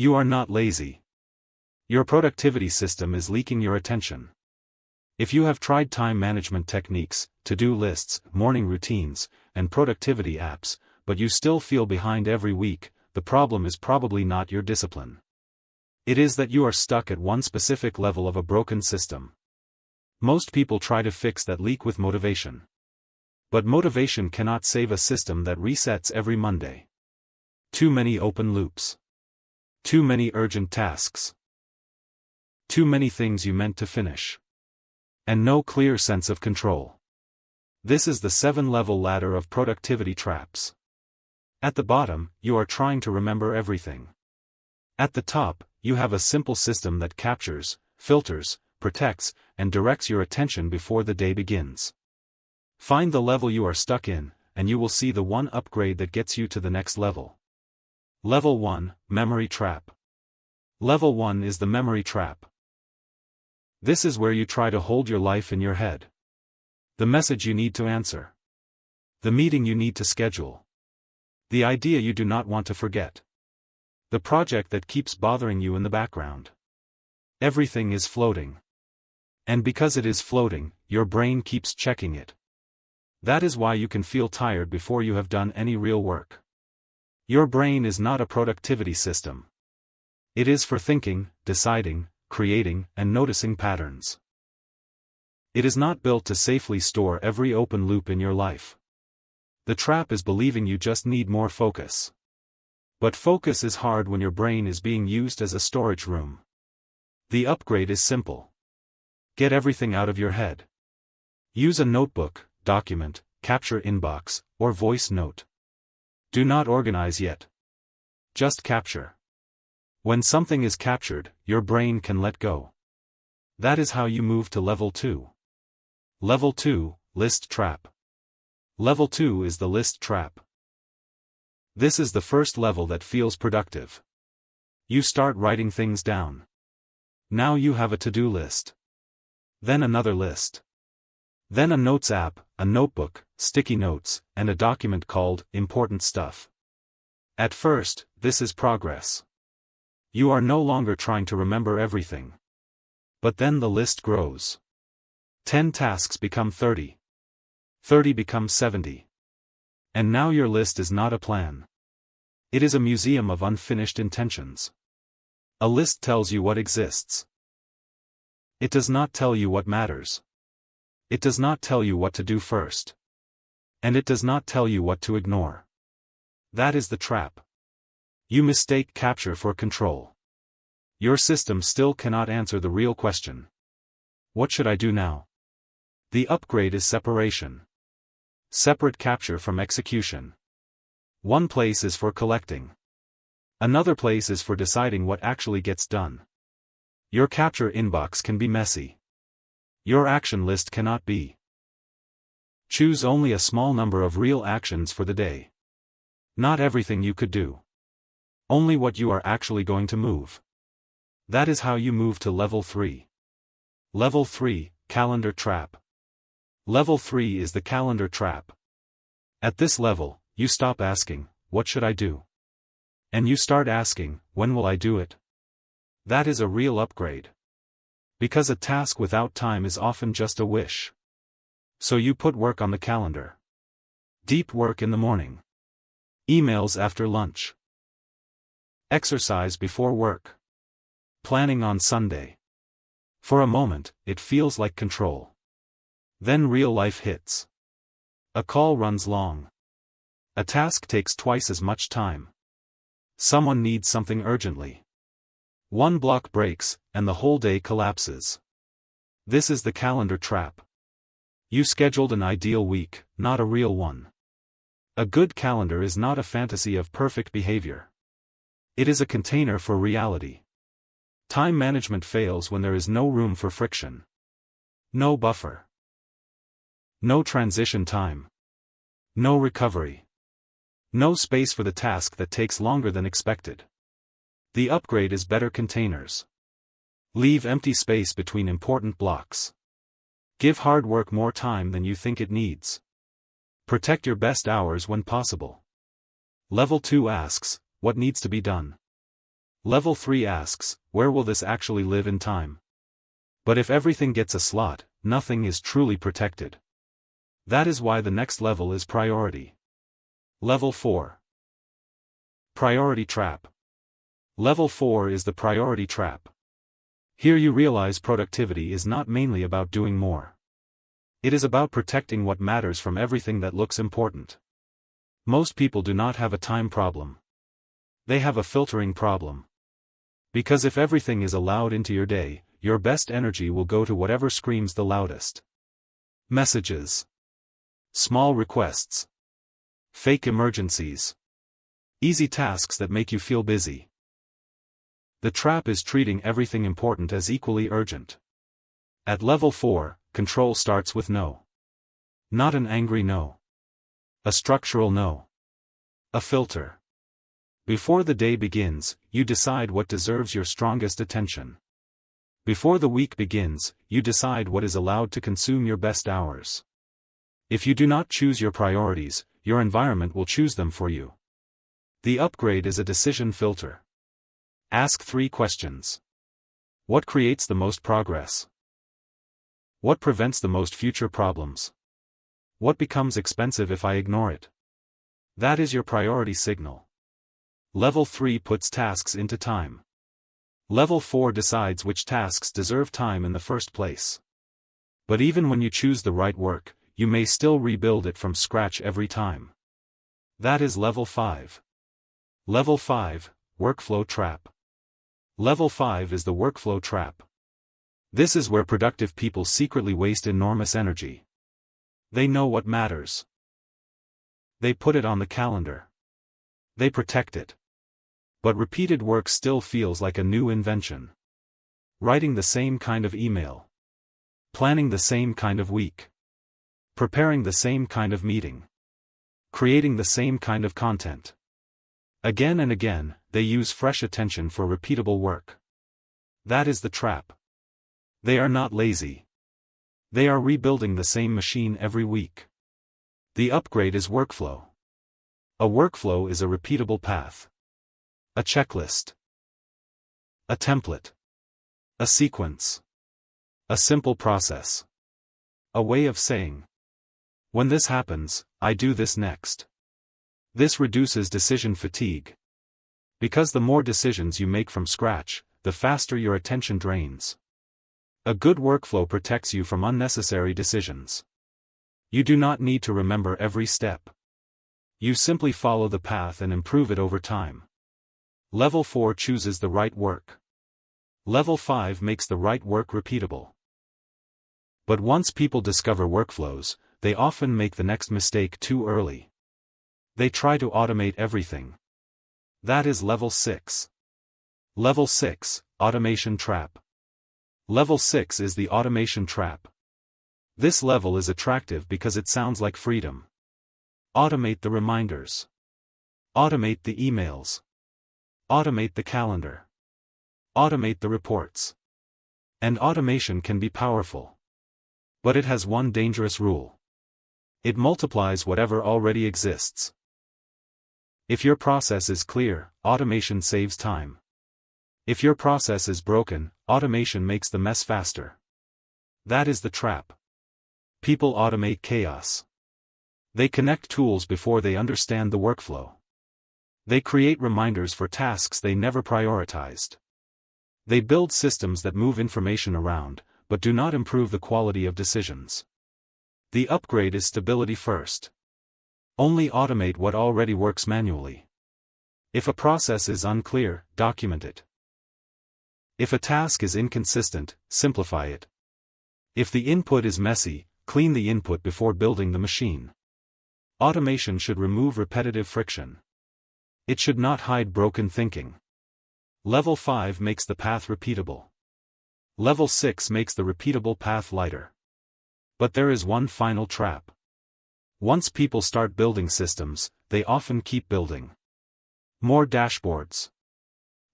You are not lazy. Your productivity system is leaking your attention. If you have tried time management techniques, to-do lists, morning routines, and productivity apps, but you still feel behind every week, the problem is probably not your discipline. It is that you are stuck at one specific level of a broken system. Most people try to fix that leak with motivation. But motivation cannot save a system that resets every Monday. Too many open loops. Too many urgent tasks. Too many things you meant to finish. And no clear sense of control. This is the 7-level ladder of productivity traps. At the bottom, you are trying to remember everything. At the top, you have a simple system that captures, filters, protects, and directs your attention before the day begins. Find the level you are stuck in, and you will see the one upgrade that gets you to the next level. Level 1, Memory Trap. Level 1 is the memory trap. This is where you try to hold your life in your head. The message you need to answer. The meeting you need to schedule. The idea you do not want to forget. The project that keeps bothering you in the background. Everything is floating. And because it is floating, your brain keeps checking it. That is why you can feel tired before you have done any real work. Your brain is not a productivity system. It is for thinking, deciding, creating, and noticing patterns. It is not built to safely store every open loop in your life. The trap is believing you just need more focus. But focus is hard when your brain is being used as a storage room. The upgrade is simple. Get everything out of your head. Use a notebook, document, capture inbox, or voice note. Do not organize yet. Just capture. When something is captured, your brain can let go. That is how you move to level 2. Level 2, List Trap. Level 2 is the list trap. This is the first level that feels productive. You start writing things down. Now you have a to-do list. Then another list. Then a notes app, a notebook, sticky notes, and a document called Important Stuff. At first, this is progress. You are no longer trying to remember everything. But then the list grows. 10 tasks become 30. 30 becomes 70. And now your list is not a plan. It is a museum of unfinished intentions. A list tells you what exists. It does not tell you what matters. It does not tell you what to do first. And it does not tell you what to ignore. That is the trap. You mistake capture for control. Your system still cannot answer the real question. What should I do now? The upgrade is separation. Separate capture from execution. One place is for collecting. Another place is for deciding what actually gets done. Your capture inbox can be messy. Your action list cannot be. Choose only a small number of real actions for the day. Not everything you could do. Only what you are actually going to move. That is how you move to level 3. Level 3, Calendar Trap. Level 3 is the calendar trap. At this level, you stop asking, what should I do? And you start asking, when will I do it? That is a real upgrade. Because a task without time is often just a wish. So you put work on the calendar. Deep work in the morning. Emails after lunch. Exercise before work. Planning on Sunday. For a moment, it feels like control. Then real life hits. A call runs long. A task takes twice as much time. Someone needs something urgently. One block breaks, and the whole day collapses. This is the calendar trap. You scheduled an ideal week, not a real one. A good calendar is not a fantasy of perfect behavior. It is a container for reality. Time management fails when there is no room for friction. No buffer. No transition time. No recovery. No space for the task that takes longer than expected. The upgrade is better containers. Leave empty space between important blocks. Give hard work more time than you think it needs. Protect your best hours when possible. Level 2 asks, what needs to be done? Level 3 asks, where will this actually live in time? But if everything gets a slot, nothing is truly protected. That is why the next level is priority. Level 4. Priority trap. Level 4 is the priority trap. Here you realize productivity is not mainly about doing more. It is about protecting what matters from everything that looks important. Most people do not have a time problem. They have a filtering problem. Because if everything is allowed into your day, your best energy will go to whatever screams the loudest. Messages. Small requests. Fake emergencies. Easy tasks that make you feel busy. The trap is treating everything important as equally urgent. At level 4, control starts with no. Not an angry no. A structural no. A filter. Before the day begins, you decide what deserves your strongest attention. Before the week begins, you decide what is allowed to consume your best hours. If you do not choose your priorities, your environment will choose them for you. The upgrade is a decision filter. Ask 3 questions. What creates the most progress? What prevents the most future problems? What becomes expensive if I ignore it? That is your priority signal. Level 3 puts tasks into time. Level 4 decides which tasks deserve time in the first place. But even when you choose the right work, you may still rebuild it from scratch every time. That is Level 5. Level 5, Workflow Trap. Level 5 is the workflow trap. This is where productive people secretly waste enormous energy. They know what matters. They put it on the calendar. They protect it. But repeated work still feels like a new invention. Writing the same kind of email. Planning the same kind of week. Preparing the same kind of meeting. Creating the same kind of content. Again and again, they use fresh attention for repeatable work. That is the trap. They are not lazy. They are rebuilding the same machine every week. The upgrade is workflow. A workflow is a repeatable path. A checklist. A template. A sequence. A simple process. A way of saying, when this happens, I do this next. This reduces decision fatigue. Because the more decisions you make from scratch, the faster your attention drains. A good workflow protects you from unnecessary decisions. You do not need to remember every step. You simply follow the path and improve it over time. Level 4 chooses the right work. Level 5 makes the right work repeatable. But once people discover workflows, they often make the next mistake too early. They try to automate everything. That is Level 6. Level 6, Automation Trap. Level 6 is the automation trap. This level is attractive because it sounds like freedom. Automate the reminders. Automate the emails. Automate the calendar. Automate the reports. And automation can be powerful. But it has one dangerous rule. It multiplies whatever already exists. If your process is clear, automation saves time. If your process is broken, automation makes the mess faster. That is the trap. People automate chaos. They connect tools before they understand the workflow. They create reminders for tasks they never prioritized. They build systems that move information around, but do not improve the quality of decisions. The upgrade is stability first. Only automate what already works manually. If a process is unclear, document it. If a task is inconsistent, simplify it. If the input is messy, clean the input before building the machine. Automation should remove repetitive friction. It should not hide broken thinking. Level 5 makes the path repeatable. Level 6 makes the repeatable path lighter. But there is one final trap. Once people start building systems, they often keep building. More dashboards.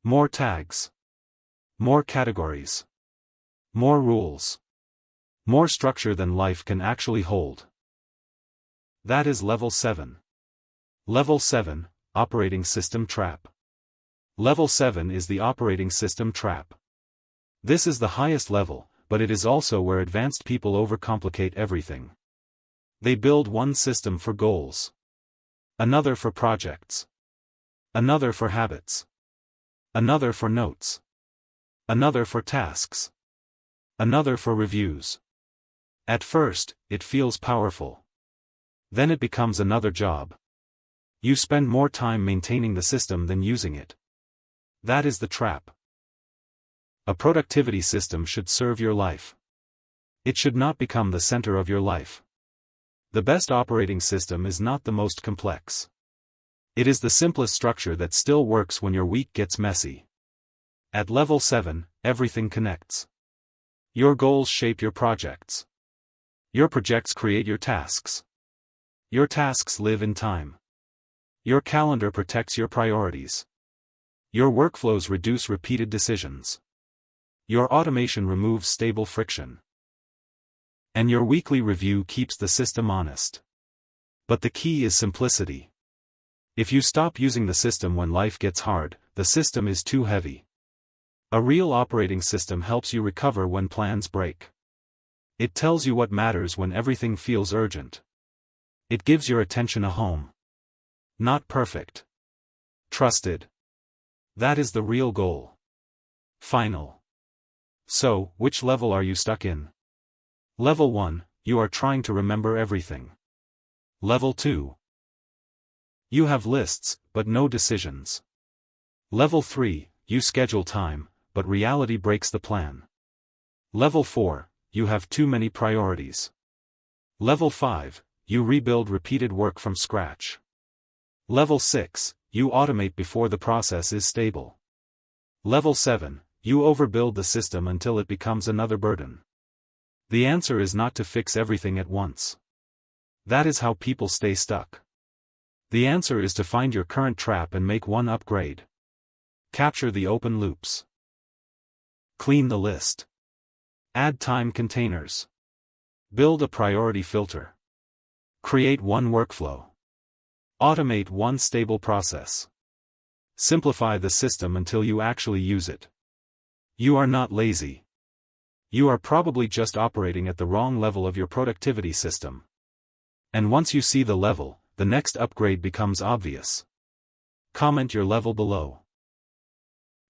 More tags. More categories. More rules. More structure than life can actually hold. That is Level 7. Level 7, Operating System Trap. Level 7 is the operating system trap. This is the highest level, but it is also where advanced people overcomplicate everything. They build one system for goals, another for projects, another for habits, another for notes, another for tasks, another for reviews. At first, it feels powerful. Then it becomes another job. You spend more time maintaining the system than using it. That is the trap. A productivity system should serve your life. It should not become the center of your life. The best operating system is not the most complex. It is the simplest structure that still works when your week gets messy. At level 7, everything connects. Your goals shape your projects. Your projects create your tasks. Your tasks live in time. Your calendar protects your priorities. Your workflows reduce repeated decisions. Your automation removes stable friction. And your weekly review keeps the system honest. But the key is simplicity. If you stop using the system when life gets hard, the system is too heavy. A real operating system helps you recover when plans break. It tells you what matters when everything feels urgent. It gives your attention a home. Not perfect. Trusted. That is the real goal. Final. So, which level are you stuck in? Level 1, you are trying to remember everything. Level 2. You have lists, but no decisions. Level 3, you schedule time, but reality breaks the plan. Level 4, you have too many priorities. Level 5, you rebuild repeated work from scratch. Level 6, you automate before the process is stable. Level 7, you overbuild the system until it becomes another burden. The answer is not to fix everything at once. That is how people stay stuck. The answer is to find your current trap and make one upgrade. Capture the open loops. Clean the list. Add time containers. Build a priority filter. Create one workflow. Automate one stable process. Simplify the system until you actually use it. You are not lazy. You are probably just operating at the wrong level of your productivity system. And once you see the level, the next upgrade becomes obvious. Comment your level below.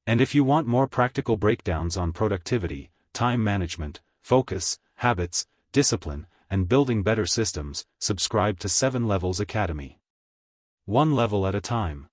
And if you want more practical breakdowns on productivity, time management, focus, habits, discipline, and building better systems, subscribe to 7 Levels Academy. One level at a time.